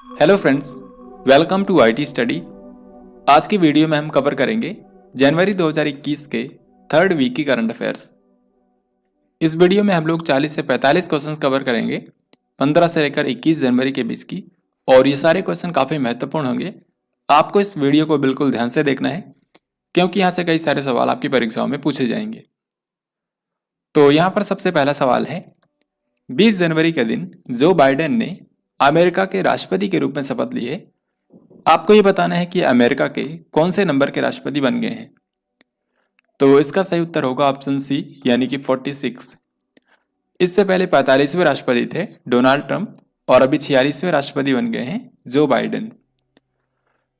Hello friends, welcome to IT study. आज की video में हम कवर करेंगे जनवरी 2021 के थर्ड वीक की करंट अफेयर्स। इस वीडियो में हम लोग 40 से 45 क्वेश्चंस कवर करेंगे 15 से लेकर 21 जनवरी के बीच की, और ये सारे क्वेश्चन काफ़ी महत्वपूर्ण होंगे। आपको इस वीडियो को बिल्कुल ध्यान से देखना है क्योंकि यहाँ से कई सारे सवाल आपकी परीक्षाओं में पूछे जाएंगे। तो यहाँ पर सबसे पहला सवाल है, 20 जनवरी के दिन जो बाइडेन ने अमेरिका के राष्ट्रपति के रूप में शपथ ली है। आपको ये बताना है कि अमेरिका के कौन से नंबर के राष्ट्रपति बन गए हैं। तो इसका सही उत्तर होगा ऑप्शन सी, यानी कि 46। इससे पहले 45वें राष्ट्रपति थे डोनाल्ड ट्रंप, और अभी 46वें राष्ट्रपति बन गए हैं जो बाइडेन।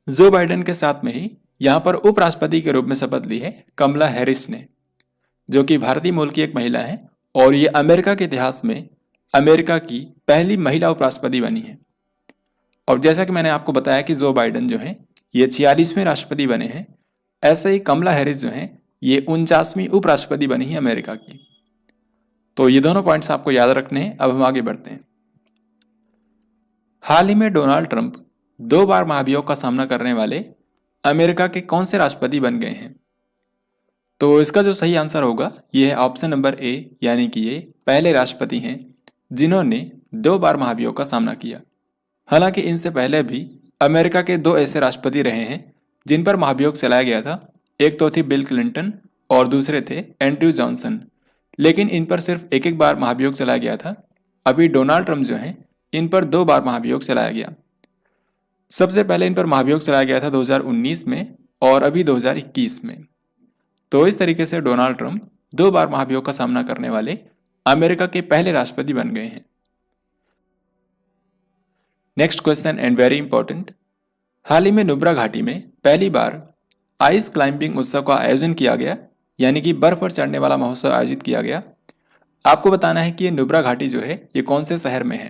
जो बाइडेन के साथ में ही यहाँ पर उपराष्ट्रपति के रूप में शपथ ली है कमला हैरिस ने, जो कि भारतीय मूल की एक महिला है, और ये अमेरिका के इतिहास में अमेरिका की पहली महिला उपराष्ट्रपति बनी है। और जैसा कि मैंने आपको बताया कि जो बाइडेन जो हैं ये 46वें राष्ट्रपति बने हैं, ऐसे ही कमला हैरिस जो हैं ये 49वीं उपराष्ट्रपति बनी है अमेरिका की। तो ये दोनों पॉइंट्स आपको याद रखने हैं। अब हम आगे बढ़ते हैं। हाल ही में डोनाल्ड ट्रंप 2 बार महाभियोग का सामना करने वाले अमेरिका के कौन से राष्ट्रपति बन गए हैं। तो इसका जो सही आंसर होगा ये है ऑप्शन नंबर ए, यानी कि ये पहले राष्ट्रपति हैं जिन्होंने 2 बार महाभियोग का सामना किया। हालांकि इनसे पहले भी अमेरिका के 2 ऐसे राष्ट्रपति रहे हैं जिन पर महाभियोग चलाया गया था। एक तो थे बिल क्लिंटन और दूसरे थे एंड्रयू जॉनसन, लेकिन इन पर सिर्फ एक बार महाभियोग चलाया गया था। अभी डोनाल्ड ट्रंप जो हैं इन पर 2 बार महाभियोग चलाया गया। सबसे पहले इन पर महाभियोग चलाया गया था 2019 में और अभी 2021 में। तो इस तरीके से डोनाल्ड ट्रंप 2 बार महाभियोग का सामना करने वाले अमेरिका के पहले राष्ट्रपति बन गए हैं। Next question and very important. हाल ही में नुब्रा घाटी में पहली बार आइस क्लाइंबिंग उत्सव का आयोजन किया गया, यानी कि बर्फ पर चढ़ने वाला महोत्सव आयोजित किया गया। आपको बताना है कि ये नुब्रा घाटी जो है ये कौन से शहर में है।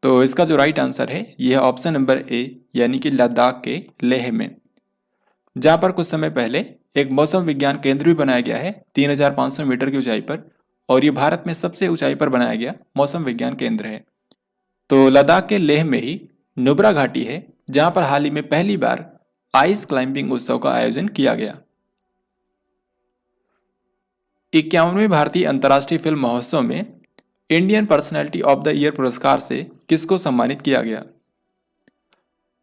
तो इसका जो राइट आंसर है ये है ऑप्शन नंबर ए, यानी कि लद्दाख के लेह में, जहां पर कुछ समय पहले एक मौसम विज्ञान केंद्र भी बनाया गया है 3500 मीटर की ऊंचाई पर, और ये भारत में सबसे ऊंचाई पर बनाया गया मौसम विज्ञान केंद्र है। तो लद्दाख के लेह में ही नुब्रा घाटी है जहां पर हाल ही में पहली बार आइस क्लाइंबिंग उत्सव का आयोजन किया गया। 51वें भारतीय अंतर्राष्ट्रीय फिल्म महोत्सव में Indian personality of the year पुरस्कार से किसको सम्मानित किया गया।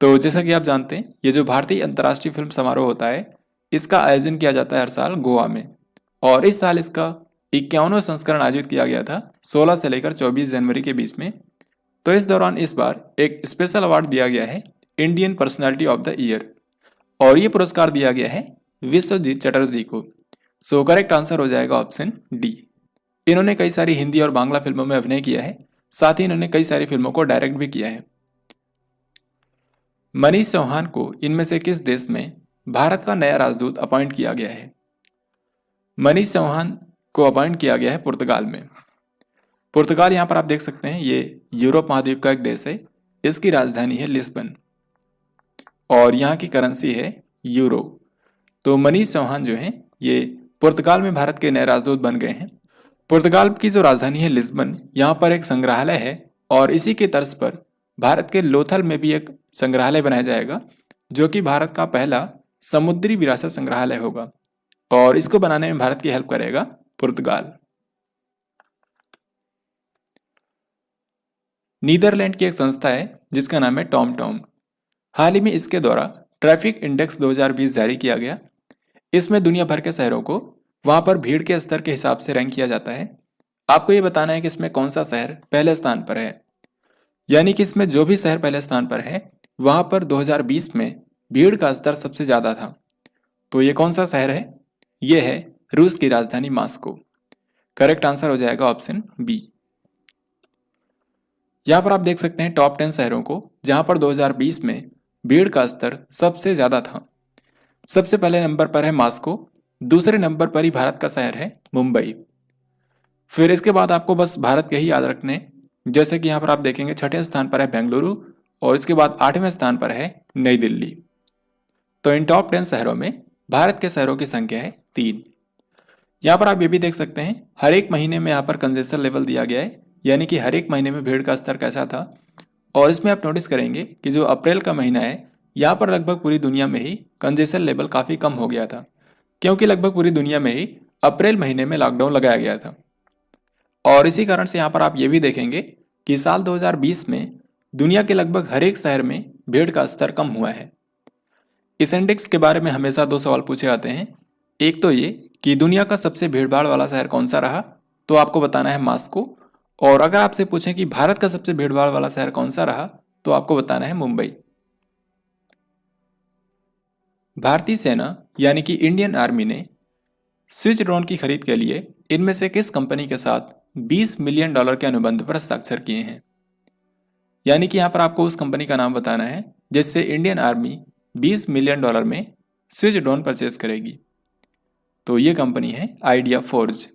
तो जैसा कि आप जानते हैं ये जो भारतीय अंतर्राष्ट्रीय फिल्म समारोह होता है इसका आयोजन किया जाता है हर साल गोवा में, और इस साल इसका 51वां संस्करण आयोजित किया गया था 16 से लेकर 24 जनवरी के बीच में। तो इस दौरान इस बार एक स्पेशल अवार्ड दिया गया है Indian personality of the year, और ये पुरस्कार दिया गया है विश्वजीत चटर्जी को। सो करेक्ट आंसर हो जाएगा ऑप्शन डी। इन्होंने कई सारी हिंदी और बांग्ला फिल्मों में अभिनय किया है, साथ ही इन्होंने कई सारी फिल्मों को डायरेक्ट भी किया है। मनीष चौहान को इनमें से किस देश में भारत का नया राजदूत अपॉइंट किया गया है। मनीष चौहान को अपॉइंट किया गया है पुर्तगाल में। पुर्तगाल यहाँ पर आप देख सकते हैं ये यूरोप महाद्वीप का एक देश है। इसकी राजधानी है लिस्बन और यहाँ की करेंसी है यूरो। तो मनीष चौहान जो हैं ये पुर्तगाल में भारत के नए राजदूत बन गए हैं। पुर्तगाल की जो राजधानी है लिस्बन, यहाँ पर एक संग्रहालय है, और इसी के तर्ज पर भारत के लोथल में भी एक संग्रहालय बनाया जाएगा जो कि भारत का पहला समुद्री विरासत संग्रहालय होगा, और इसको बनाने में भारत की हेल्प करेगा पुर्तगाल। नीदरलैंड की एक संस्था है जिसका नाम है टॉम। हाल ही में इसके द्वारा ट्रैफिक इंडेक्स 2020 जारी किया गया। इसमें दुनिया भर के शहरों को वहां पर भीड़ के स्तर के हिसाब से रैंक किया जाता है। आपको ये बताना है कि इसमें कौन सा शहर पहले स्थान पर है, यानी कि इसमें जो भी शहर पहले स्थान पर है वहां पर 2020 में भीड़ का स्तर सबसे ज्यादा था। तो ये कौन सा शहर है? ये है रूस की राजधानी मॉस्को। करेक्ट आंसर हो जाएगा ऑप्शन बी। यहाँ पर आप देख सकते हैं टॉप 10 शहरों को जहां पर 2020 में भीड़ का स्तर सबसे ज्यादा था। सबसे पहले नंबर पर है मॉस्को, दूसरे नंबर पर ही भारत का शहर है मुंबई। फिर इसके बाद आपको बस भारत के ही याद रखने, जैसे कि यहाँ पर आप देखेंगे छठे स्थान पर है बेंगलुरु, और इसके बाद 8वें स्थान पर है नई दिल्ली। तो इन टॉप 10 शहरों में भारत के शहरों की संख्या है 3। यहाँ पर आप ये भी देख सकते हैं हर एक महीने में यहाँ पर कंजेशन लेवल दिया गया है, यानी कि हर एक महीने में भीड़ का स्तर कैसा था और इसमें आप नोटिस करेंगे कि जो अप्रैल का महीना है यहाँ पर लगभग पूरी दुनिया में ही कंजेशन लेवल काफ़ी कम हो गया था, क्योंकि लगभग पूरी दुनिया में ही अप्रैल महीने में लॉकडाउन लगाया गया था। और इसी कारण से यहाँ पर आप ये भी देखेंगे कि साल 2020 में दुनिया के लगभग हर एक शहर में भीड़ का स्तर कम हुआ है। इस इंडेक्स के बारे में हमेशा दो सवाल पूछे जाते हैं। एक तो ये कि दुनिया का सबसे भीड़ भाड़ वाला शहर कौन सा रहा, तो आपको बताना है मॉस्को। और अगर आपसे पूछें कि भारत का सबसे भीड़ भाड़ वाला शहर कौन सा रहा, तो आपको बताना है मुंबई। भारतीय सेना यानी कि इंडियन आर्मी ने स्विच ड्रोन की खरीद के लिए इनमें से किस कंपनी के साथ $20 मिलियन के अनुबंध पर हस्ताक्षर किए हैं? यानी कि यहाँ पर आपको उस कंपनी का नाम बताना है जिससे इंडियन आर्मी $20 मिलियन में स्विच ड्रोन परचेज करेगी। तो ये कंपनी है आइडिया फोर्ज।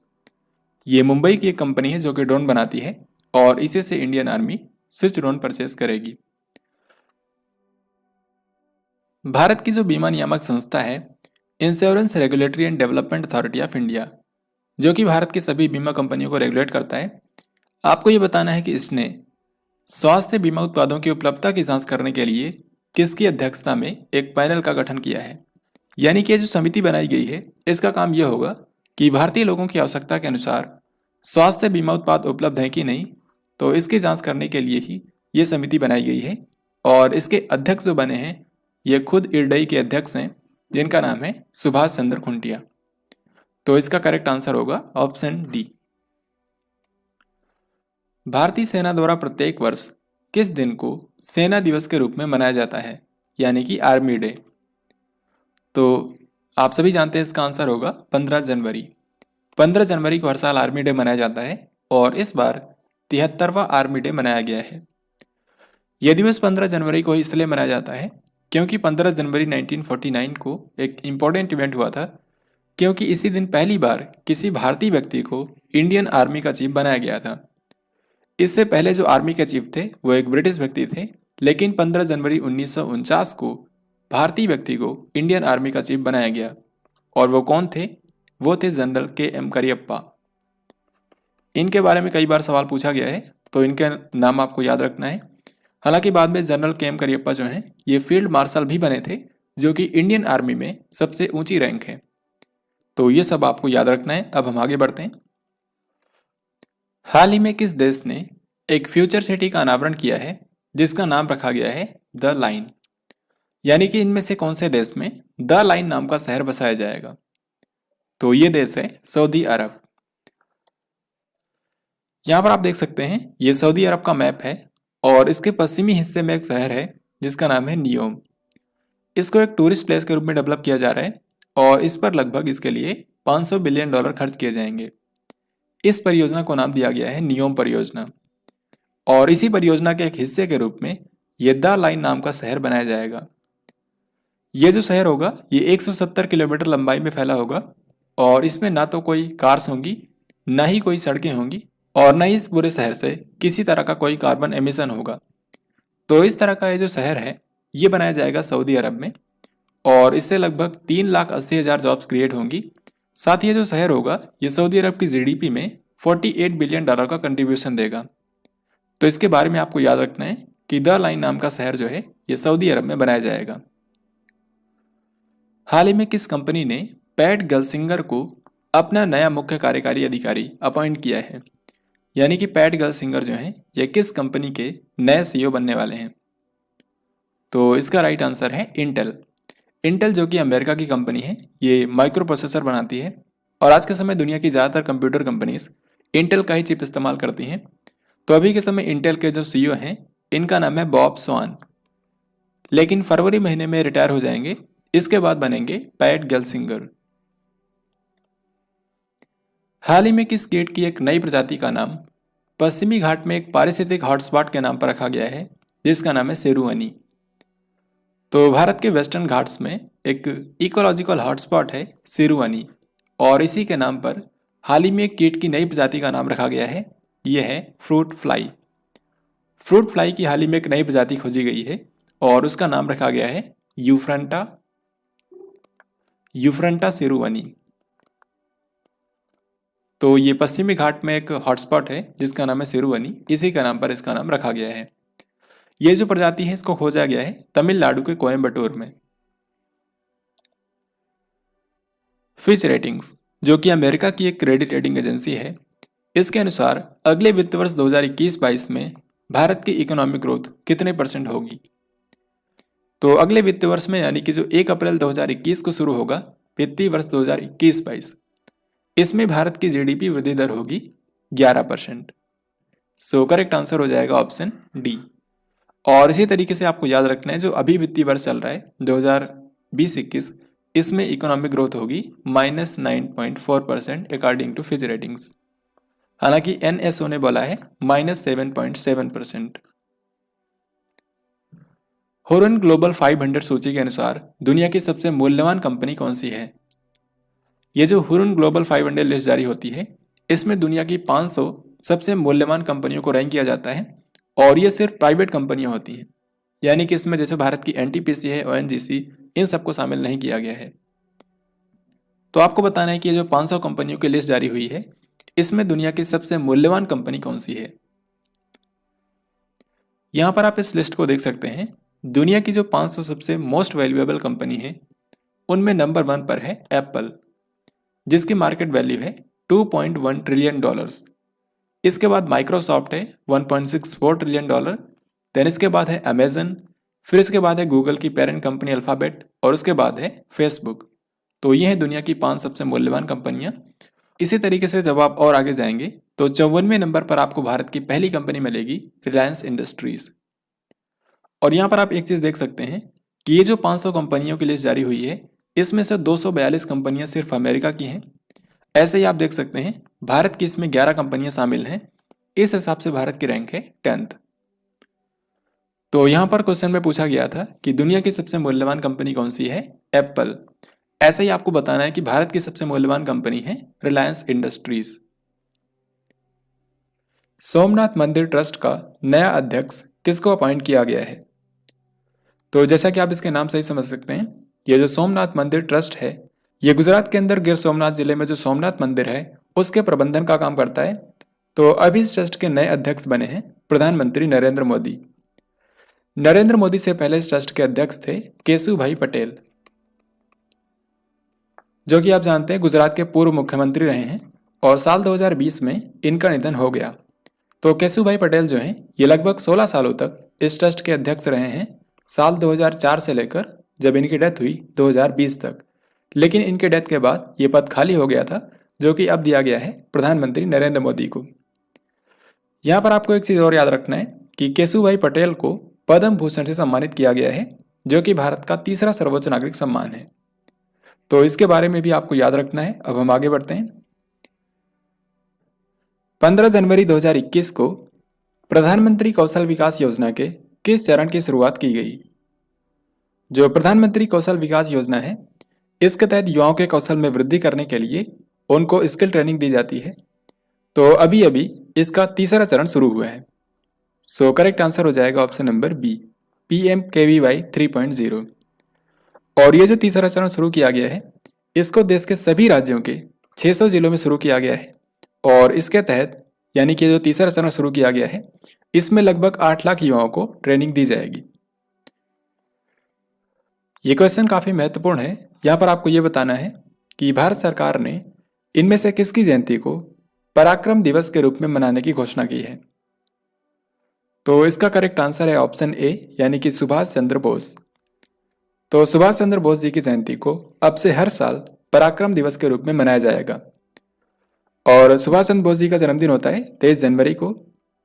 ये मुंबई की एक कंपनी है जो कि ड्रोन बनाती है और इसी से Indian army switch drone purchase करेगी। भारत की जो बीमा नियामक संस्था है insurance regulatory and development authority of India, जो कि भारत की सभी बीमा कंपनियों को रेगुलेट करता है, आपको ये बताना है कि इसने स्वास्थ्य बीमा उत्पादों की उपलब्धता की जांच करने के लिए किसकी अध्यक्षता में एक पैनल का गठन किया है। यानी कि जो समिति बनाई गई है इसका काम यह होगा कि भारतीय लोगों की आवश्यकता के अनुसार स्वास्थ्य बीमा उत्पाद उपलब्ध हैं कि नहीं, तो इसकी जांच करने के लिए ही ये समिति बनाई गई है। और इसके अध्यक्ष जो बने हैं ये खुद इरडई के अध्यक्ष हैं, जिनका नाम है सुभाष चंद्र खुंटिया। तो इसका करेक्ट आंसर होगा ऑप्शन डी। भारतीय सेना द्वारा प्रत्येक वर्ष किस दिन को सेना दिवस के रूप में मनाया जाता है, यानी कि आर्मी डे? तो आप सभी जानते हैं इसका आंसर होगा 15 जनवरी। 15 जनवरी को हर साल आर्मी डे मनाया जाता है और इस बार 73वां आर्मी डे मनाया गया है। यह दिवस 15 जनवरी को इसलिए मनाया जाता है क्योंकि 15 जनवरी 1949 को एक इम्पोर्टेंट इवेंट हुआ था, क्योंकि इसी दिन पहली बार किसी भारतीय व्यक्ति को इंडियन आर्मी का चीफ बनाया गया था। इससे पहले जो आर्मी के चीफ थे वो एक ब्रिटिश व्यक्ति थे, लेकिन 15 जनवरी 1949 को भारतीय व्यक्ति को इंडियन आर्मी का चीफ बनाया गया। और वो कौन थे? वो थे जनरल KM करियप्पा। इनके बारे में कई बार सवाल पूछा गया है, तो इनके नाम आपको याद रखना है। हालांकि बाद में जनरल KM करियप्पा जो हैं ये फील्ड मार्शल भी बने थे, जो कि इंडियन आर्मी में सबसे ऊंची रैंक है। तो ये सब आपको याद रखना है। अब हम आगे बढ़ते हैं। हाल ही में किस देश ने एक फ्यूचर सिटी का अनावरण किया है जिसका नाम रखा गया है द लाइन? यानी कि इनमें से कौन से देश में द लाइन नाम का शहर बसाया जाएगा? तो ये देश है सऊदी अरब। यहाँ पर आप देख सकते हैं ये सऊदी अरब का मैप है और इसके पश्चिमी हिस्से में एक शहर है जिसका नाम है नियोम। इसको एक टूरिस्ट प्लेस के रूप में डेवलप किया जा रहा है और इस पर लगभग इसके लिए $500 बिलियन खर्च किए जाएंगे। इस परियोजना को नाम दिया गया है नियोम परियोजना और इसी परियोजना के एक हिस्से के रूप में ये द लाइन नाम का शहर बनाया जाएगा। ये जो शहर होगा ये 170 किलोमीटर लंबाई में फैला होगा और इसमें ना तो कोई कार्स होंगी, ना ही कोई सड़कें होंगी और न ही इस पूरे शहर से किसी तरह का कोई कार्बन एमिशन होगा। तो इस तरह का ये जो शहर है ये बनाया जाएगा सऊदी अरब में और इससे लगभग 3,80,000 जॉब्स क्रिएट होंगी। साथ ही ये जो शहर होगा ये सऊदी अरब की GDP में $48 बिलियन का कंट्रीब्यूशन देगा। तो इसके बारे में आपको याद रखना है कि द लाइन नाम का शहर जो है ये सऊदी अरब में बनाया जाएगा। हाल ही में किस कंपनी ने पैट गल्सिंगर को अपना नया मुख्य कार्यकारी अधिकारी अपॉइंट किया है? यानी कि पैट गल्सिंगर जो हैं ये किस कंपनी के नए CEO बनने वाले हैं? तो इसका राइट आंसर है इंटेल। इंटेल जो कि अमेरिका की कंपनी है, ये माइक्रो प्रोसेसर बनाती है और आज के समय दुनिया की ज़्यादातर कंप्यूटर कंपनीज इंटेल का ही चिप इस्तेमाल करती हैं। तो अभी के समय इंटेल के जो CEO हैं इनका नाम है बॉब स्वान, लेकिन फरवरी महीने में रिटायर हो जाएंगे। इसके बाद बनेंगे पैट गल्सिंगर। हाल ही में किस कीट की एक नई प्रजाति का नाम पश्चिमी घाट में एक पारिस्थितिक हॉटस्पॉट के नाम पर रखा गया है जिसका नाम है सेरुअनी? तो भारत के वेस्टर्न घाट्स में एक इकोलॉजिकल हॉटस्पॉट है सेरुअनी और इसी के नाम पर हाल ही में एक कीट की नई प्रजाति का नाम रखा गया है, यह है फ्रूट फ्लाई। फ्रूट फ्लाई की हाल ही में एक नई प्रजाति खोजी गई है और उसका नाम रखा गया है यूफ्रंटा सेरुअनी। तो ये पश्चिमी घाट में एक हॉटस्पॉट है जिसका नाम है सेरुअनी, इसी के नाम पर इसका नाम रखा गया है। ये जो प्रजाति है इसको खोजा गया है तमिलनाडु के कोयम्बटूर में। फिच रेटिंग्स, जो कि अमेरिका की एक क्रेडिट रेटिंग एजेंसी है, इसके अनुसार अगले वित्त वर्ष 2021-22 में भारत की इकोनॉमिक ग्रोथ कितने % होगी। तो अगले वित्त वर्ष में यानी कि जो 1 अप्रैल 2021 को शुरू होगा, वित्तीय वर्ष 2021-22, इसमें भारत की जीडीपी वृद्धि दर होगी 11%। सो करेक्ट आंसर हो जाएगा ऑप्शन डी। और इसी तरीके से आपको याद रखना है जो अभी वित्तीय वर्ष चल रहा है 2020-21, इसमें इकोनॉमिक ग्रोथ होगी -9.4% अकॉर्डिंग टू फिच रेटिंग्स। हालांकि एनएसओ ने बोला है -7.7%। हुरुन ग्लोबल 500 सूची के अनुसार दुनिया की सबसे मूल्यवान कंपनी कौन सी है। ये जो हुरुन ग्लोबल 500 लिस्ट जारी होती है, इसमें दुनिया की 500 सबसे मूल्यवान कंपनियों को रैंक किया जाता है और ये सिर्फ प्राइवेट कंपनियां होती हैं, यानी कि इसमें जैसे भारत की एनटीपीसी है, ओएनजीसी, इन सबको शामिल नहीं किया गया है। तो आपको बताना है कि ये जो 500 कंपनियों की लिस्ट जारी हुई है, इसमें दुनिया की सबसे मूल्यवान कंपनी कौन सी है। यहां पर आप इस लिस्ट को देख सकते हैं। दुनिया की जो 500 सबसे मोस्ट वैल्यूएबल कंपनी है, उनमें नंबर 1 पर है एप्पल, जिसकी मार्केट वैल्यू है $2.1 ट्रिलियन। इसके बाद माइक्रोसॉफ्ट है $1.64 ट्रिलियन। देन इसके बाद है अमेजन, फिर इसके बाद है गूगल की पेरेंट कंपनी अल्फाबेट, और उसके बाद है फेसबुक। तो ये है दुनिया की 5 सबसे मूल्यवान कंपनियां। इसी तरीके से जब आप और आगे जाएंगे तो 54वें नंबर पर आपको भारत की पहली कंपनी मिलेगी, रिलायंस इंडस्ट्रीज। और यहाँ पर आप एक चीज देख सकते हैं कि ये जो 500 कंपनियों की लिस्ट जारी हुई है, इसमें से 242 कंपनियां सिर्फ अमेरिका की हैं। ऐसे ही आप देख सकते हैं भारत की इसमें 11 कंपनियां शामिल हैं। इस हिसाब से भारत की रैंक है 10th। तो यहां पर क्वेश्चन में पूछा गया था कि दुनिया की सबसे मूल्यवान कंपनी कौन सी है, एप्पल। ऐसे ही आपको बताना है कि भारत की सबसे मूल्यवान कंपनी है रिलायंस इंडस्ट्रीज। सोमनाथ मंदिर ट्रस्ट का नया अध्यक्ष किसको अपॉइंट किया गया है। तो जैसा कि आप इसके नाम से ही समझ सकते हैं, ये जो सोमनाथ मंदिर ट्रस्ट है, ये गुजरात के अंदर गिर सोमनाथ जिले में जो सोमनाथ मंदिर है उसके प्रबंधन का काम करता है। तो अभी इस ट्रस्ट के नए अध्यक्ष बने हैं प्रधानमंत्री नरेंद्र मोदी। नरेंद्र मोदी से पहले इस ट्रस्ट के अध्यक्ष थे केशुभाई पटेल, जो कि आप जानते हैं गुजरात के पूर्व मुख्यमंत्री रहे हैं, और साल 2020 में इनका निधन हो गया। तो केशुभाई पटेल जो हैं, ये लगभग 16 सालों तक इस ट्रस्ट के अध्यक्ष रहे हैं, साल 2004 से लेकर जब इनकी डेथ हुई 2020 तक। लेकिन इनके डेथ के बाद ये पद खाली हो गया था, जो कि अब दिया गया है प्रधानमंत्री नरेंद्र मोदी को। यहाँ पर आपको एक चीज़ और याद रखना है कि केशुभाई पटेल को पद्म भूषण से सम्मानित किया गया है, जो कि भारत का तीसरा सर्वोच्च नागरिक सम्मान है। तो इसके बारे में भी आपको याद रखना है। अब हम आगे बढ़ते हैं। 15 जनवरी 2021 को प्रधानमंत्री कौशल विकास योजना के किस चरण की शुरुआत की गई। जो प्रधानमंत्री कौशल विकास योजना है, इसके तहत युवाओं के कौशल में वृद्धि करने के लिए उनको स्किल ट्रेनिंग दी जाती है। तो अभी अभी इसका तीसरा चरण शुरू हुआ है। सो करेक्ट आंसर हो जाएगा ऑप्शन नंबर बी, PMKVY 3.0। और ये जो तीसरा चरण शुरू किया गया है, इसको देश के सभी राज्यों के 600 जिलों में शुरू किया गया है। और इसके तहत यानी कि जो तीसरा चरण शुरू किया गया है, इसमें लगभग 8 लाख युवाओं को ट्रेनिंग दी जाएगी। ये क्वेश्चन काफी महत्वपूर्ण है। यहाँ पर आपको ये बताना है कि भारत सरकार ने इनमें से किसकी जयंती को पराक्रम दिवस के रूप में मनाने की घोषणा की है। तो इसका करेक्ट आंसर है ऑप्शन ए, यानी कि सुभाष चंद्र बोस। तो सुभाष चंद्र बोस जी की जयंती को अब से हर साल पराक्रम दिवस के रूप में मनाया जाएगा। और सुभाष चंद्र बोस जी का जन्मदिन होता है 23 जनवरी को।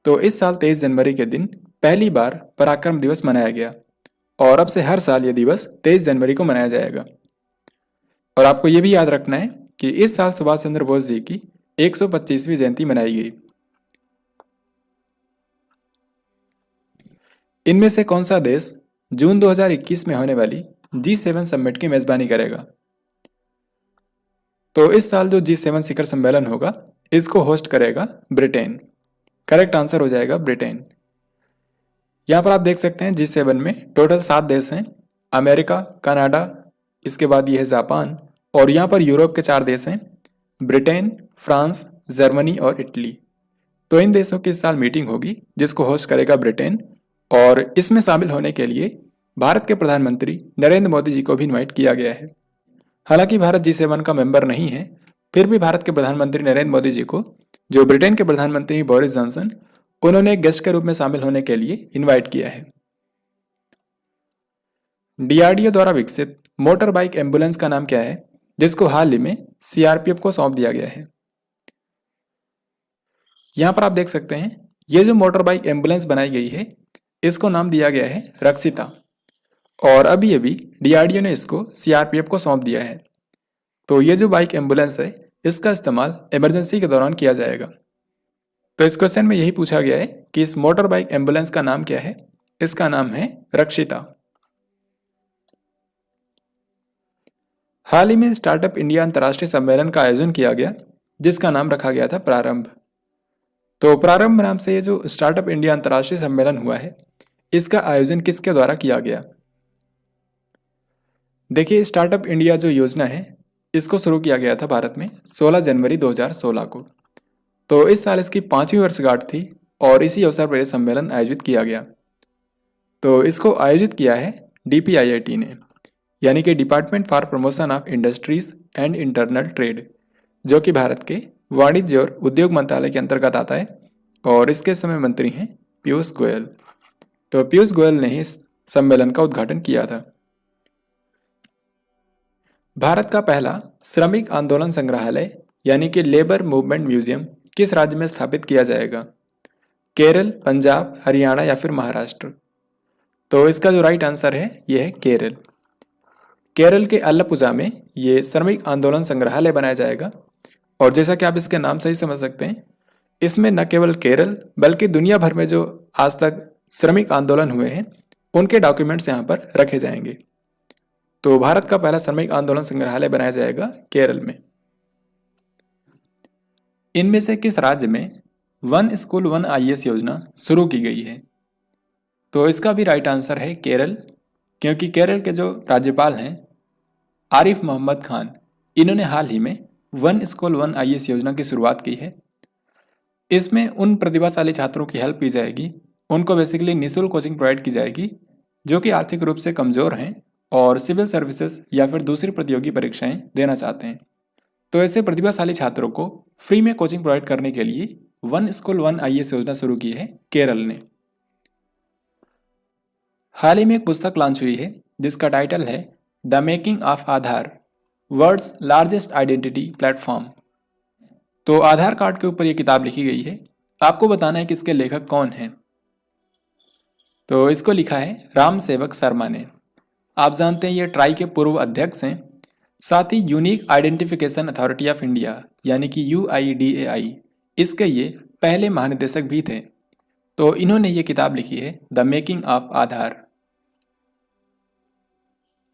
तो इस साल 23 जनवरी के दिन पहली बार पराक्रम दिवस मनाया गया, और अब से हर साल ये दिवस 23 जनवरी को मनाया जाएगा। और आपको ये भी याद रखना है कि इस साल सुभाष चंद्र बोस जी की 125वीं जयंती मनाई गई। इनमें से कौन सा देश जून 2021 में होने वाली G7 समिट की मेजबानी करेगा। तो इस साल जो G7 शिखर सम्मेलन होगा, इसको होस्ट करेगा ब्रिटेन। करेक्ट आंसर हो जाएगा ब्रिटेन। यहाँ पर आप देख सकते हैं G7 में टोटल 7 देश हैं, अमेरिका, कनाडा, इसके बाद ये है जापान, और यहाँ पर यूरोप के 4 देश हैं, ब्रिटेन, फ्रांस, जर्मनी और इटली। तो इन देशों की इस साल मीटिंग होगी, जिसको होस्ट करेगा ब्रिटेन। और इसमें शामिल होने के लिए भारत के प्रधानमंत्री नरेंद्र मोदी जी को भी इनवाइट किया गया है। हालांकि भारत G7 का मेंबर नहीं है, फिर भी भारत के प्रधानमंत्री नरेंद्र मोदी जी को जो ब्रिटेन के प्रधानमंत्री बोरिस जॉनसन, उन्होंने गेस्ट के रूप में शामिल होने के लिए इनवाइट किया है। DRDO द्वारा विकसित मोटर बाइक एम्बुलेंस का नाम क्या है, जिसको हाल ही में CRPF को सौंप दिया गया है? यहां पर आप देख सकते हैं, ये जो मोटर बाइक एम्बुलेंस बनाई गई है, इसको नाम दिया गया है रक्षिता, और अभी अभी DRDO ने इसको CRPF को सौंप दिया है। तो ये जो बाइक एम्बुलेंस है, इसका इस्तेमाल इमरजेंसी के दौरान किया जाएगा। तो इस क्वेश्चन में यही पूछा गया है कि इस मोटर बाइक एम्बुलेंस का नाम क्या है। इसका नाम है रक्षिता। हाल ही में स्टार्टअप इंडिया अंतर्राष्ट्रीय सम्मेलन का आयोजन किया गया, जिसका नाम रखा गया था प्रारंभ। तो प्रारंभ नाम से ये जो स्टार्टअप इंडिया अंतर्राष्ट्रीय सम्मेलन हुआ है, इसका आयोजन किसके द्वारा किया गया? देखिए, स्टार्टअप इंडिया जो योजना है, इसको शुरू किया गया था भारत में 16 जनवरी 2016 को। तो इस साल इसकी 5वीं वर्षगांठ थी और इसी अवसर पर यह सम्मेलन आयोजित किया गया। तो इसको आयोजित किया है DPIIT ने, यानी कि department for promotion of industries and internal trade, जो कि भारत के वाणिज्य और उद्योग मंत्रालय के अंतर्गत आता है, और इसके समय मंत्री हैं पीयूष गोयल। तो पीयूष गोयल ने ही इस सम्मेलन का उद्घाटन किया था। भारत का पहला श्रमिक आंदोलन संग्रहालय यानी कि लेबर मूवमेंट म्यूजियम किस राज्य में स्थापित किया जाएगा? केरल, पंजाब, हरियाणा या फिर महाराष्ट्र? तो इसका जो राइट आंसर है, यह है केरल। केरल के अल्लपुझा में ये श्रमिक आंदोलन संग्रहालय बनाया जाएगा, और जैसा कि आप इसके नाम से ही समझ सकते हैं, इसमें न केवल केरल बल्कि दुनिया भर में जो आज तक श्रमिक आंदोलन हुए हैं, उनके डॉक्यूमेंट्स यहाँ पर रखे जाएंगे। तो भारत का पहला श्रमिक आंदोलन संग्रहालय बनाया जाएगा केरल में। इनमें से किस राज्य में वन स्कूल वन IAS योजना शुरू की गई है? तो इसका भी राइट आंसर है केरल, क्योंकि केरल के जो राज्यपाल हैं आरिफ मोहम्मद खान, इन्होंने हाल ही में वन स्कूल वन IAS योजना की शुरुआत की है। इसमें उन प्रतिभाशाली छात्रों की हेल्प की जाएगी, उनको बेसिकली निःशुल्क कोचिंग प्रोवाइड की जाएगी, जो कि आर्थिक रूप से कमजोर हैं और सिविल सर्विसेज या फिर दूसरी प्रतियोगी परीक्षाएं देना चाहते हैं। तो ऐसे प्रतिभाशाली छात्रों को फ्री में कोचिंग प्रोवाइड करने के लिए वन स्कूल वन IAS योजना शुरू की है केरल ने। हाल ही में एक पुस्तक लॉन्च हुई है, जिसका टाइटल है the making of Aadhaar, world's largest identity platform. तो आधार कार्ड के ऊपर यह किताब लिखी गई है। आपको बताना है कि इसके लेखक कौन हैं। तो इसको लिखा है राम सेवक शर्मा ने। आप जानते हैं ये ट्राई के पूर्व अध्यक्ष हैं, साथ ही unique identification authority of India यानी कि UIDAI, इसके ये पहले महानिदेशक भी थे। तो इन्होंने ये किताब लिखी है the making of Aadhaar.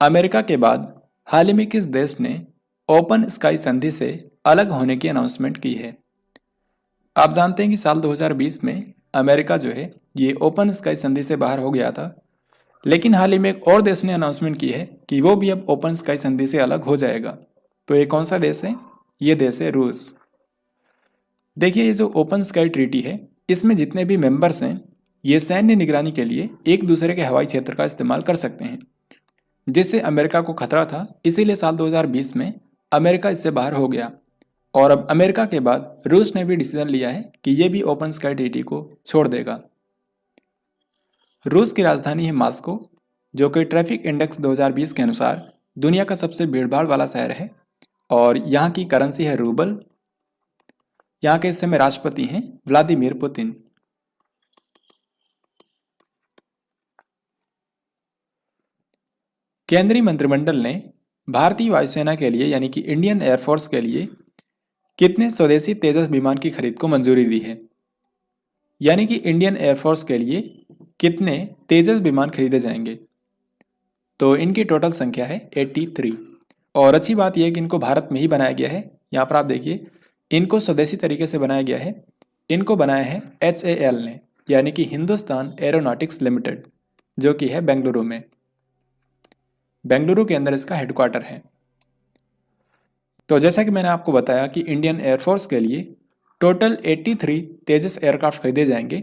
America के बाद हाल ही में किस देश ने ओपन स्काई संधि से अलग होने की अनाउंसमेंट की है? आप जानते हैं कि साल 2020 में अमेरिका जो है ये ओपन स्काई संधि से बाहर हो गया था, लेकिन हाल ही में एक और देश ने अनाउंसमेंट की है कि वो भी अब ओपन स्काई संधि से अलग हो जाएगा। तो ये कौन सा देश है? ये देश है रूस। देखिए, ये जो ओपन स्काई ट्रीटी है, इसमें जितने भी मेंबर्स हैं, ये सैन्य निगरानी के लिए एक दूसरे के हवाई क्षेत्र का इस्तेमाल कर सकते हैं, जिससे अमेरिका को खतरा था। इसीलिए साल 2020 में अमेरिका इससे बाहर हो गया, और अब अमेरिका के बाद रूस ने भी डिसीजन लिया है कि ये भी ओपन स्काई ट्रीटी को छोड़ देगा। रूस की राजधानी है मॉस्को, जो कि ट्रैफिक इंडेक्स 2020 के अनुसार दुनिया का सबसे भीड़भाड़ वाला शहर है, और यहाँ की करेंसी है रूबल। यहाँ के इस समय राष्ट्रपति हैं व्लादिमीर पुतिन। केंद्रीय मंत्रिमंडल ने भारतीय वायुसेना के लिए यानी कि इंडियन एयरफोर्स के लिए कितने स्वदेशी तेजस विमान की खरीद को मंजूरी दी है? यानी कि इंडियन एयरफोर्स के लिए कितने तेजस विमान खरीदे जाएंगे? तो इनकी टोटल संख्या है 83। और अच्छी बात यह है कि इनको भारत में ही बनाया गया है। यहाँ पर आप देखिए, इनको स्वदेशी तरीके से बनाया गया है। इनको बनाया है HAL ने, यानी कि हिंदुस्तान एरोनॉटिक्स लिमिटेड, जो कि है बेंगलुरु में। बेंगलुरु के अंदर इसका हेडक्वार्टर है। तो जैसा कि मैंने आपको बताया कि इंडियन एयरफोर्स के लिए टोटल 83 तेजस एयरक्राफ्ट खरीदे जाएंगे,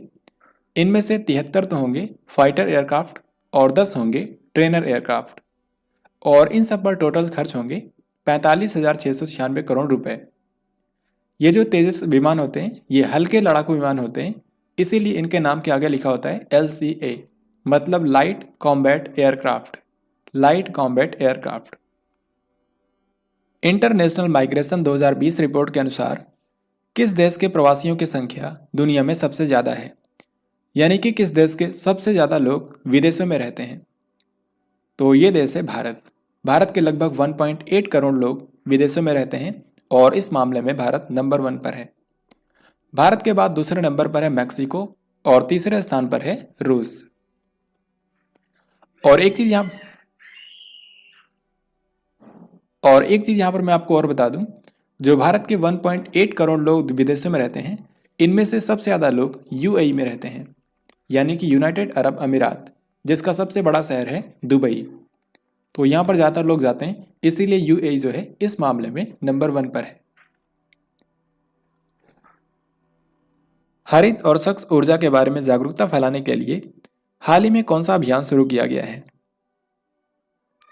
इनमें से 73 तो होंगे फाइटर एयरक्राफ्ट और 10 होंगे ट्रेनर एयरक्राफ्ट, और इन सब पर टोटल खर्च होंगे 45,696 करोड़ रुपए। ये जो तेजस विमान होते हैं ये हल्के लड़ाकू विमान होते हैं, इसीलिए इनके नाम के आगे लिखा होता है LCA, मतलब light combat aircraft, light combat aircraft. International migration 2020 report के अनुसार किस देश के प्रवासियों की संख्या दुनिया में सबसे ज़्यादा है, यानी कि किस देश के सबसे ज़्यादा लोग विदेशों में रहते हैं? तो ये देश है भारत। भारत के लगभग 1.8 करोड़ लोग विदेशों में रहते हैं और इस मामले में भारत नंबर 1 पर है। भारत के बाद दूसरे नंबर पर है मैक्सिको और तीसरे स्थान पर है रूस। और एक चीज यहां पर मैं आपको और बता दूं, जो भारत के 1.8 करोड़ लोग विदेशों में रहते हैं, इनमें से सबसे ज्यादा लोग UAE में रहते हैं, यानी कि यूनाइटेड अरब अमीरात, जिसका सबसे बड़ा शहर है दुबई। तो यहां पर ज्यादातर लोग जाते हैं, इसीलिए UAE जो है इस मामले में नंबर 1 पर है। हरित और स्वच्छ ऊर्जा के बारे में जागरूकता फैलाने के लिए हाल ही में कौन सा अभियान शुरू किया गया है?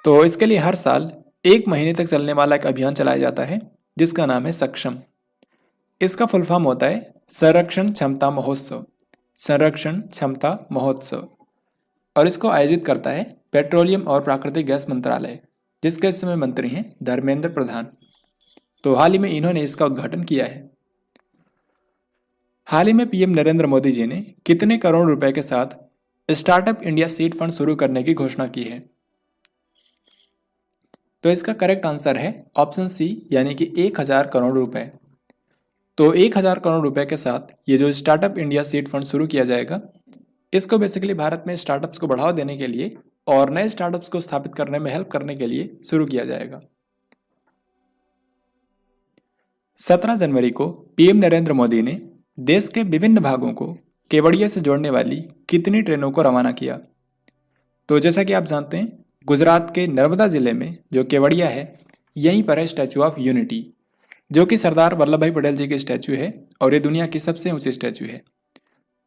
तो इसके लिए हर साल 1 महीने तक चलने वाला एक अभियान चलाया जाता है जिसका नाम है सक्षम। इसका फुल फॉर्म होता है संरक्षण क्षमता महोत्सव, संरक्षण क्षमता महोत्सव, और इसको आयोजित करता है पेट्रोलियम और प्राकृतिक गैस मंत्रालय, जिसके इस समय मंत्री हैं धर्मेंद्र प्रधान। तो हाल ही में इन्होंने इसका उद्घाटन किया है। हाल ही में PM नरेंद्र मोदी जी ने कितने करोड़ रुपए के साथ स्टार्टअप इंडिया सीड फंड शुरू करने की घोषणा की है? तो इसका करेक्ट आंसर है ऑप्शन सी, यानी कि 1000 करोड़ रुपए। तो 1000 करोड़ रुपए के साथ ये जो स्टार्टअप इंडिया सीड फंड शुरू किया जाएगा, इसको बेसिकली भारत में स्टार्टअप्स को बढ़ावा देने के लिए और नए स्टार्टअप्स को स्थापित करने में हेल्प करने के लिए शुरू किया जाएगा। 17 जनवरी को PM नरेंद्र मोदी ने देश के विभिन्न भागों को केवड़िया से जोड़ने वाली कितनी ट्रेनों को रवाना किया? तो जैसा कि आप जानते हैं, गुजरात के नर्मदा जिले में जो केवड़िया है, यहीं पर है स्टैचू ऑफ यूनिटी, जो कि सरदार वल्लभ भाई पटेल जी की स्टैचू है और ये दुनिया की सबसे ऊंची स्टैचू है।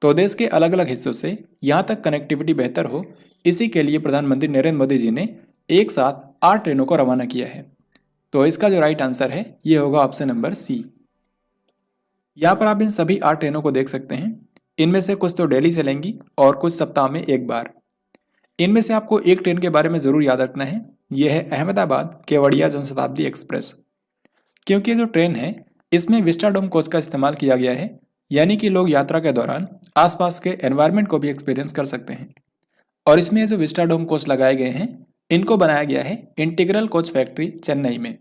तो देश के अलग अलग हिस्सों से यहाँ तक कनेक्टिविटी बेहतर हो, इसी के लिए प्रधानमंत्री नरेंद्र मोदी जी ने एक साथ 8 ट्रेनों को रवाना किया है। तो इसका जो राइट आंसर है ये होगा ऑप्शन नंबर सी। यहाँ पर आप इन सभी 8 ट्रेनों को देख सकते हैं। इनमें से कुछ तो डेली चलेंगी और कुछ सप्ताह में एक बार। इनमें से आपको एक ट्रेन के बारे में जरूर याद रखना है, यह है अहमदाबाद केवड़िया जनशताब्दी एक्सप्रेस, क्योंकि ये जो ट्रेन है इसमें विस्टाडोम कोच का इस्तेमाल किया गया है, यानी कि लोग यात्रा के दौरान आसपास के एनवायरनमेंट को भी एक्सपीरियंस कर सकते हैं। और इसमें जो विस्टाडोम कोच लगाए गए हैं, इनको बनाया गया है इंटीग्रल कोच फैक्ट्री चेन्नई में।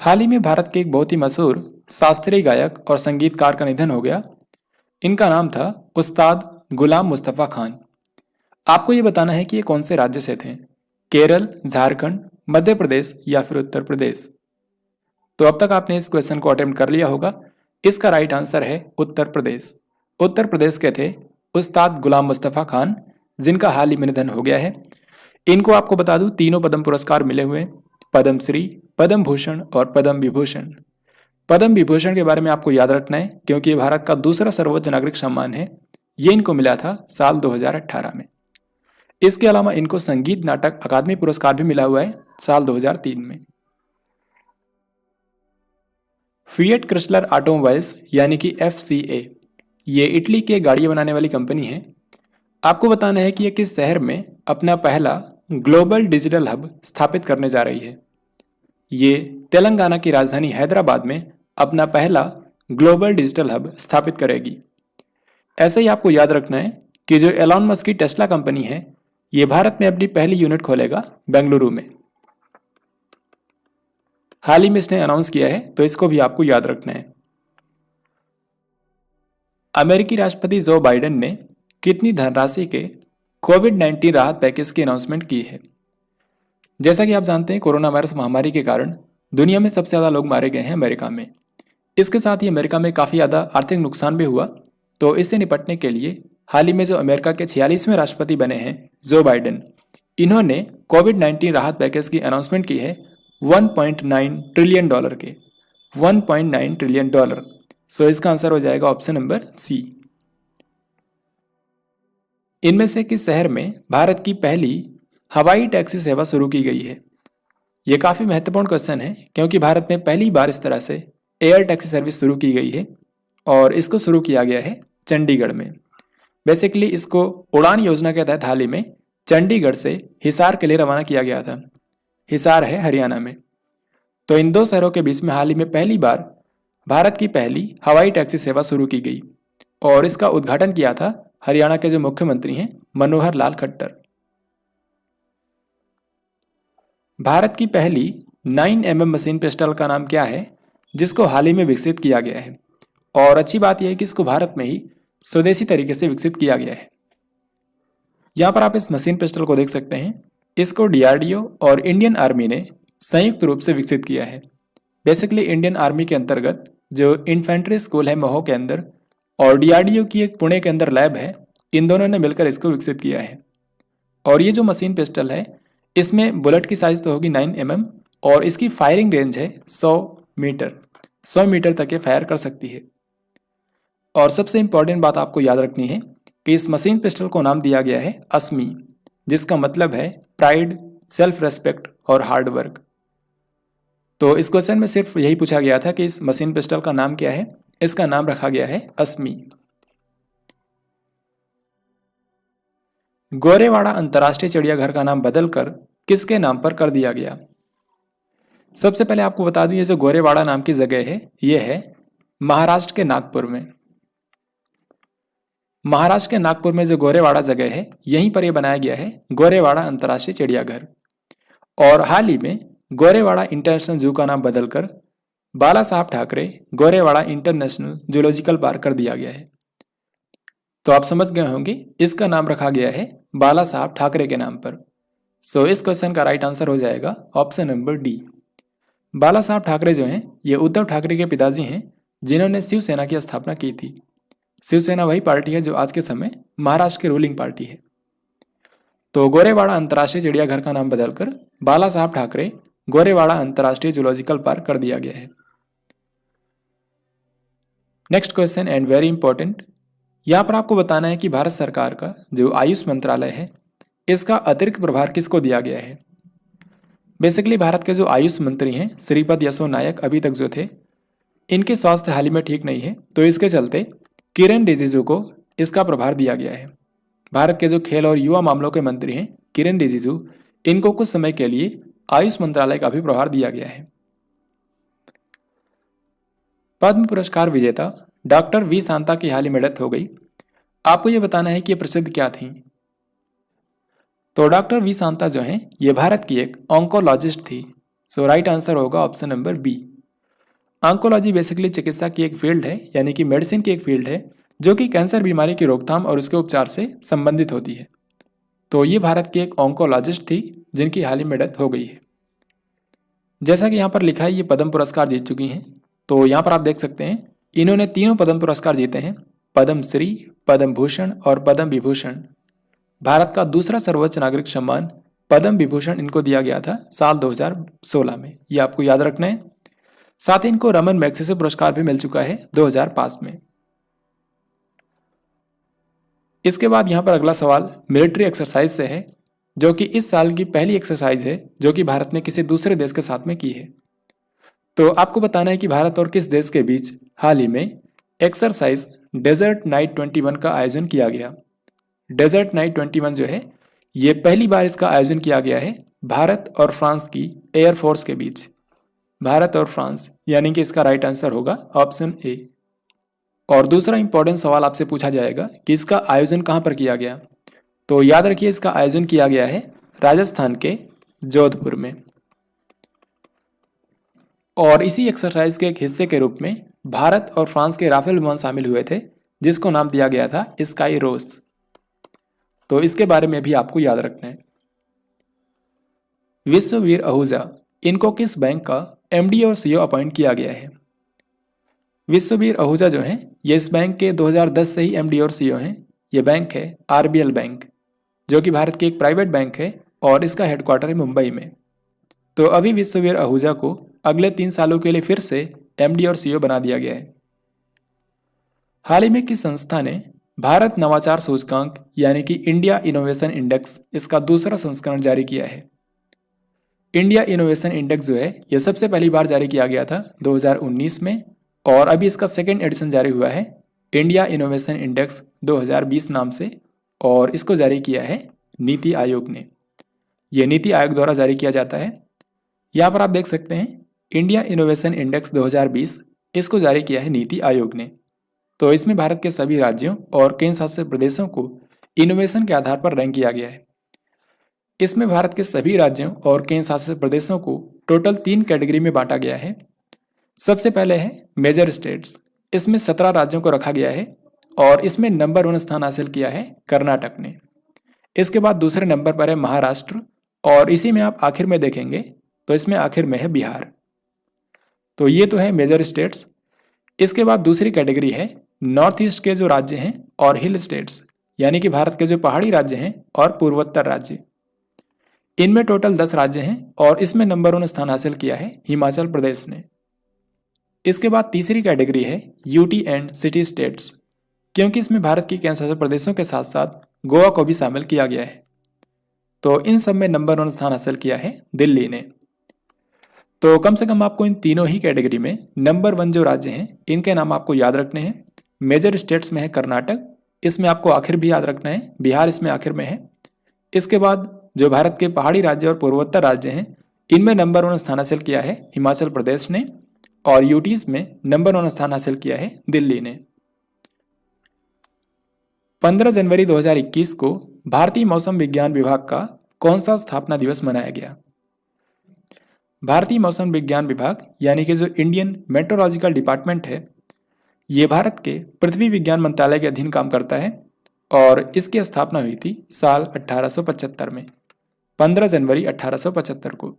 हाल ही में भारत के एक बहुत ही मशहूर शास्त्रीय गायक और संगीतकार का निधन हो गया। इनका नाम था उस्ताद गुलाम मुस्तफ़ा खान। आपको ये बताना है कि ये कौन से राज्य से थे, केरल, झारखंड, मध्य प्रदेश या फिर उत्तर प्रदेश। तो अब तक आपने इस क्वेश्चन को अटेम्प्ट कर लिया होगा। इसका राइट आंसर है उत्तर प्रदेश। उत्तर प्रदेश के थे उस्ताद गुलाम मुस्तफ़ा खान, जिनका हाल ही में निधन हो गया है। इनको आपको बता दूं, तीनों पद्म पुरस्कार मिले हुए, पद्मश्री, पद्म भूषण और पद्म विभूषण। पद्म विभूषण के बारे में आपको याद रखना है, क्योंकि ये भारत का दूसरा सर्वोच्च नागरिक सम्मान है। ये इनको मिला था साल 2018 में। इसके अलावा इनको संगीत नाटक अकादमी पुरस्कार भी मिला हुआ है साल 2003 में। फिएट क्रिस्लर ऑटोमोबाइल्स यानी कि FCA, ये इटली के गाड़ियां बनाने वाली कंपनी है। आपको बताना है कि ये किस शहर में अपना पहला ग्लोबल डिजिटल हब स्थापित करने जा रही है। ये तेलंगाना की राजधानी हैदराबाद में अपना पहला ग्लोबल डिजिटल हब स्थापित करेगी। ऐसे ही आपको याद रखना है कि जो एलॉन मस्क की टेस्ला कंपनी है, ये भारत में अपनी पहली यूनिट खोलेगा बेंगलुरु में। हाल ही में इसने अनाउंस किया है, तो इसको भी आपको याद रखना है। अमेरिकी राष्ट्रपति जो बाइडेन ने कितनी धनराशि के कोविड-19 राहत पैकेज की अनाउंसमेंट की है? जैसा कि आप जानते हैं, कोरोना वायरस महामारी के कारण दुनिया में सबसे ज़्यादा लोग मारे गए हैं अमेरिका में। इसके साथ ही अमेरिका में काफ़ी ज़्यादा आर्थिक नुकसान भी हुआ। तो इससे निपटने के लिए हाल ही में जो अमेरिका के 46वें राष्ट्रपति बने हैं जो बाइडेन, इन्होंने कोविड-19 राहत पैकेज की अनाउंसमेंट की है $1.9 ट्रिलियन के। $1.9 ट्रिलियन। सो इसका आंसर हो जाएगा ऑप्शन नंबर सी। इनमें से किस शहर में भारत की पहली हवाई टैक्सी सेवा शुरू की गई है? यह काफी महत्वपूर्ण क्वेश्चन है क्योंकि भारत में पहली बार इस तरह से एयर टैक्सी सर्विस शुरू की गई है और इसको शुरू किया गया है चंडीगढ़ में। बेसिकली इसको उड़ान योजना के तहत हाल ही में चंडीगढ़ से हिसार के लिए रवाना किया गया था। हिसार है हरियाणा में। तो इन दो शहरों के बीच में हाल ही में पहली बार भारत की पहली हवाई टैक्सी सेवा शुरू की गई और इसका उद्घाटन किया था हरियाणा के जो मुख्यमंत्री हैं मनोहर लाल खट्टर। भारत की पहली 9mm मशीन पिस्टल का नाम क्या है जिसको हाल ही में विकसित किया गया है? और अच्छी बात यह है कि इसको भारत में ही स्वदेशी तरीके से विकसित किया गया है। यहां पर आप इस मशीन पिस्टल को देख सकते हैं। इसको डीआरडीओ और इंडियन आर्मी ने संयुक्त रूप से विकसित किया है। बेसिकली इंडियन आर्मी के अंतर्गत जो इन्फेंट्री स्कूल है महो के अंदर और डीआरडीओ की एक पुणे के अंदर लैब है, इन दोनों ने मिलकर इसको विकसित किया है। और ये जो मशीन पिस्टल है इसमें बुलेट की साइज तो होगी 9mm और इसकी फायरिंग रेंज है 100 मीटर तक ये फायर कर सकती है। और सबसे इंपॉर्टेंट बात आपको याद रखनी है कि इस मशीन पिस्टल को नाम दिया गया है अस्मी, जिसका मतलब है प्राइड, सेल्फ रेस्पेक्ट और हार्ड वर्क। तो इस क्वेश्चन में सिर्फ यही पूछा गया था कि इस मशीन पिस्टल का नाम क्या है। इसका नाम रखा गया है अस्मी। गोरेवाड़ा अंतर्राष्ट्रीय चिड़ियाघर का नाम बदलकर किसके नाम पर कर दिया गया? सबसे पहले आपको बता दूं ये जो गोरेवाड़ा नाम की जगह है ये है महाराष्ट्र के नागपुर में। महाराष्ट्र के नागपुर में जो गोरेवाड़ा जगह है यहीं पर यह बनाया गया है गोरेवाड़ा अंतर्राष्ट्रीय चिड़ियाघर। और हाल ही में गोरेवाड़ा इंटरनेशनल जू का नाम बदलकर बाला साहब Thackeray Gorewada international zoological park कर दिया गया है। तो आप समझ गए होंगे इसका नाम रखा गया है बाला साहब ठाकरे के नाम पर। सो इस क्वेश्चन का राइट आंसर हो जाएगा ऑप्शन नंबर डी। बाला साहब ठाकरे जो हैं ये उद्धव ठाकरे के पिताजी हैं जिन्होंने शिवसेना की स्थापना की थी। शिवसेना वही पार्टी है जो आज के समय महाराष्ट्र की रूलिंग पार्टी है। तो गोरेवाड़ा अंतर्राष्ट्रीय चिड़ियाघर का नाम बदलकर बाला साहब ठाकरे गोरेवाड़ा अंतर्राष्ट्रीय जूलॉजिकल पार्क कर दिया गया है। Next question and very important, यहां पर आपको बताना है कि भारत सरकार का जो आयुष मंत्रालय है इसका अतिरिक्त प्रभार किसको दिया गया है? बेसिकली भारत के जो आयुष मंत्री हैं श्रीपद यसो नायक अभी तक जो थे इनके स्वास्थ्य हाल ही में ठीक नहीं है, तो इसके चलते किरेन रिजिजू को इसका प्रभार दिया गया है। भारत के जो खेल और युवा मामलों के मंत्री हैं किरेन रिजिजू, इनको कुछ समय के लिए आयुष मंत्रालय का भी प्रभार दिया गया है। पद्म पुरस्कार विजेता डॉक्टर वी शांता की हाल ही में डेथ हो गई। आपको यह बताना है कि ये प्रसिद्ध क्या थी। तो डॉक्टर वी शांता जो हैं ये भारत की एक ऑन्कोलॉजिस्ट थी। सो राइट आंसर होगा option number B. Oncology basically चिकित्सा की एक फील्ड है, यानी कि मेडिसिन की एक फील्ड है जो कि कैंसर बीमारी की रोकथाम और उसके उपचार से संबंधित होती है। तो ये भारत की एक ऑन्कोलॉजिस्ट थी जिनकी हाल ही में डेथ हो गई है। जैसा कि यहाँ पर लिखा है ये पद्म पुरस्कार जीत चुकी हैं। तो यहाँ पर आप देख सकते हैं इन्होंने तीनों पद्म पुरस्कार जीते हैं, पद्म श्री, पद्म भूषण और पद्म विभूषण। भारत का दूसरा सर्वोच्च नागरिक सम्मान पद्म विभूषण इनको दिया गया था साल 2016 में, ये आपको याद रखना है। साथ ही इनको रमन मैग्सेसे पुरस्कार भी मिल चुका है 2005 में। इसके बाद यहाँ पर अगला सवाल मिलिट्री एक्सरसाइज से है जो कि इस साल की पहली एक्सरसाइज है जो कि भारत ने किसी दूसरे देश के साथ में की है। तो आपको बताना है कि भारत और किस देश के बीच हाल ही में एक्सरसाइज डेजर्ट नाइट 21 का आयोजन किया गया। डेजर्ट नाइट 21 जो है ये पहली बार इसका आयोजन किया गया है भारत और फ्रांस की एयरफोर्स के बीच। भारत और फ्रांस, यानी कि इसका राइट आंसर होगा ऑप्शन ए। और दूसरा इंपॉर्टेंट सवाल आपसे पूछा जाएगा कि इसका आयोजन कहां पर किया गया। तो याद रखिए इसका आयोजन किया गया है राजस्थान के जोधपुर में। और इसी एक्सरसाइज के एक हिस्से के रूप में भारत और फ्रांस के राफेल विमान शामिल हुए थे जिसको नाम दिया गया था स्काई रोस। तो इसके बारे में भी आपको याद रखना है। विश्ववीर आहूजा, इनको किस बैंक का एमडी और सीईओ अपॉइंट किया गया है? विश्ववीर आहूजा जो हैं ये इस बैंक के 2010 से ही एमडी और सीईओ हैं। ये बैंक है आरबीएल बैंक जो कि भारत की एक प्राइवेट बैंक है और इसका हेडक्वार्टर है मुंबई में। तो अभी विश्ववीर आहूजा को अगले 3 सालों के लिए फिर से एमडी और सीईओ बना दिया गया है। हाल ही में किस संस्था ने भारत नवाचार सूचकांक यानी कि इंडिया इनोवेशन इंडेक्स इसका दूसरा संस्करण जारी किया है? इंडिया इनोवेशन इंडेक्स जो है ये सबसे पहली बार जारी किया गया था 2019 में, और अभी इसका सेकेंड एडिशन जारी हुआ है इंडिया इनोवेशन इंडेक्स 2020 नाम से, और इसको जारी किया है नीति आयोग ने। यह नीति आयोग द्वारा जारी किया जाता है। यहाँ पर आप देख सकते हैं इंडिया इनोवेशन इंडेक्स 2020 इसको जारी किया है नीति आयोग ने। तो इसमें भारत के सभी राज्यों और केंद्र शासित प्रदेशों को इनोवेशन के आधार पर रैंक किया गया है। इसमें भारत के सभी राज्यों और केंद्र शासित प्रदेशों को टोटल 3 कैटेगरी में बांटा गया है। सबसे पहले है मेजर स्टेट्स, इसमें 17 राज्यों को रखा गया है और इसमें नंबर 1 स्थान हासिल किया है कर्नाटक ने। इसके बाद दूसरे नंबर पर है महाराष्ट्र, और इसी में आप आखिर में देखेंगे तो इसमें आखिर में है बिहार। तो ये तो है मेजर स्टेट्स। इसके बाद दूसरी कैटेगरी है नॉर्थ ईस्ट के जो राज्य हैं और हिल स्टेट्स, यानी कि भारत के जो पहाड़ी राज्य हैं और पूर्वोत्तर राज्य। इनमें टोटल 10 राज्य हैं और इसमें नंबर 1 स्थान हासिल किया है हिमाचल प्रदेश ने। इसके बाद तीसरी कैटेगरी है यूटी एंड सिटी स्टेट्स, क्योंकि इसमें भारत के केंद्र शासित प्रदेशों के साथ साथ गोवा को भी शामिल किया गया है। तो इन सब में नंबर 1 स्थान हासिल किया है दिल्ली ने। तो कम से कम आपको इन तीनों ही कैटेगरी में नंबर 1 जो राज्य हैं इनके नाम आपको याद रखने हैं। मेजर स्टेट्स में है कर्नाटक, इसमें आपको आखिर भी याद रखना है, बिहार इसमें आखिर में है। इसके बाद जो भारत के पहाड़ी राज्य और पूर्वोत्तर राज्य हैं इनमें नंबर 1 स्थान हासिल किया है हिमाचल प्रदेश ने, और यूटीज में नंबर 1 स्थान हासिल किया है दिल्ली ने। 15 जनवरी 2021 को भारतीय मौसम विज्ञान विभाग का कौन सा स्थापना दिवस मनाया गया? भारतीय मौसम विज्ञान विभाग यानी कि जो इंडियन मेट्रोलॉजिकल डिपार्टमेंट है, ये भारत के पृथ्वी विज्ञान मंत्रालय के अधीन काम करता है और इसकी स्थापना हुई थी साल 1875 में, 15 जनवरी 1875 को।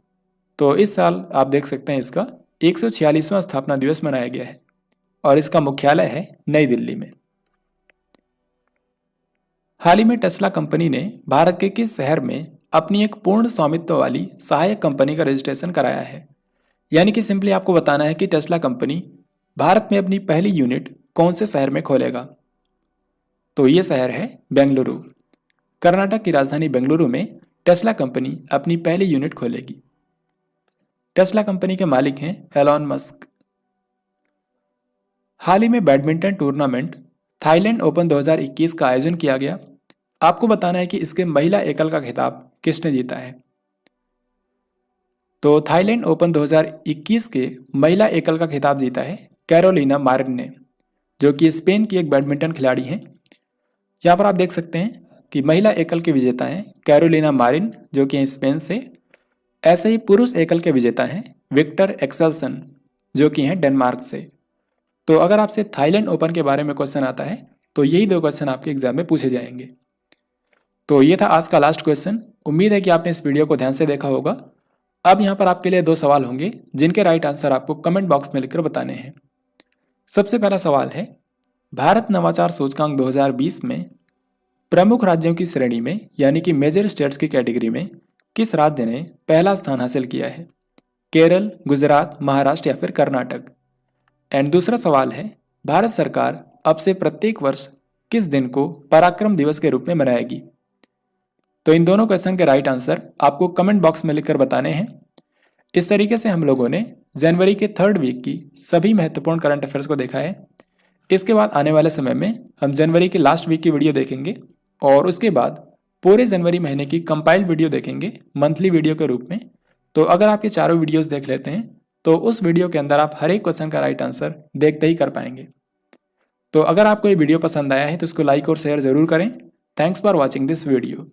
तो इस साल आप देख सकते हैं इसका 146वां स्थापना दिवस मनाया गया है और इसका मुख्यालय है नई दिल्ली में। हाल ही में टेस्ला कंपनी ने भारत के किस शहर में अपनी एक पूर्ण स्वामित्व वाली सहायक कंपनी का रजिस्ट्रेशन कराया है? यानी कि सिंपली आपको बताना है कि टेस्ला कंपनी भारत में अपनी पहली यूनिट कौन से शहर में खोलेगा। तो ये शहर है बेंगलुरु। कर्नाटक की राजधानी बेंगलुरु में टेस्ला कंपनी अपनी पहली यूनिट खोलेगी। टेस्ला कंपनी के मालिक हैं एलॉन मस्क। हाल ही में बैडमिंटन टूर्नामेंट थाईलैंड ओपन 2021 का आयोजन किया गया। आपको बताना है कि इसके महिला एकल का खिताब किसने जीता है। तो थाईलैंड ओपन 2021 के महिला एकल का खिताब जीता है कैरोलिना मारिन ने, जो कि स्पेन की एक बैडमिंटन खिलाड़ी हैं। यहाँ पर आप देख सकते हैं कि महिला एकल के विजेता हैं कैरोलिना मारिन, जो कि हैं स्पेन से। ऐसे ही पुरुष एकल के विजेता हैं विक्टर एक्सेल्सन, जो कि हैं डेनमार्क से। तो अगर आपसे थाईलैंड ओपन के बारे में क्वेश्चन आता है तो यही 2 क्वेश्चन आपके एग्जाम में पूछे जाएंगे। तो ये था आज का लास्ट क्वेश्चन। उम्मीद है कि आपने इस वीडियो को ध्यान से देखा होगा। अब यहाँ पर आपके लिए 2 सवाल होंगे जिनके राइट आंसर आपको कमेंट बॉक्स में लिखकर बताने हैं। सबसे पहला सवाल है, भारत नवाचार सूचकांक 2020 में प्रमुख राज्यों की श्रेणी में यानी कि मेजर स्टेट्स की कैटेगरी में किस राज्य ने पहला स्थान हासिल किया है? केरल, गुजरात, महाराष्ट्र या फिर कर्नाटक? एंड दूसरा सवाल है, भारत सरकार अब से प्रत्येक वर्ष किस दिन को पराक्रम दिवस के रूप में मनाएगी? तो इन दोनों क्वेश्चन के राइट आंसर आपको कमेंट बॉक्स में लिखकर बताने हैं। इस तरीके से हम लोगों ने जनवरी के 3rd वीक की सभी महत्वपूर्ण करंट अफेयर्स को देखा है। इसके बाद आने वाले समय में हम जनवरी के लास्ट वीक की वीडियो देखेंगे और उसके बाद पूरे जनवरी महीने की कंपाइल्ड वीडियो देखेंगे मंथली वीडियो के रूप में। तो अगर आप ये चारों वीडियोस देख लेते हैं तो उस वीडियो के अंदर आप हर एक क्वेश्चन का राइट आंसर देखते ही कर पाएंगे। तो अगर आपको ये वीडियो पसंद आया है तो इसको लाइक और शेयर जरूर करें। Thanks for watching this video.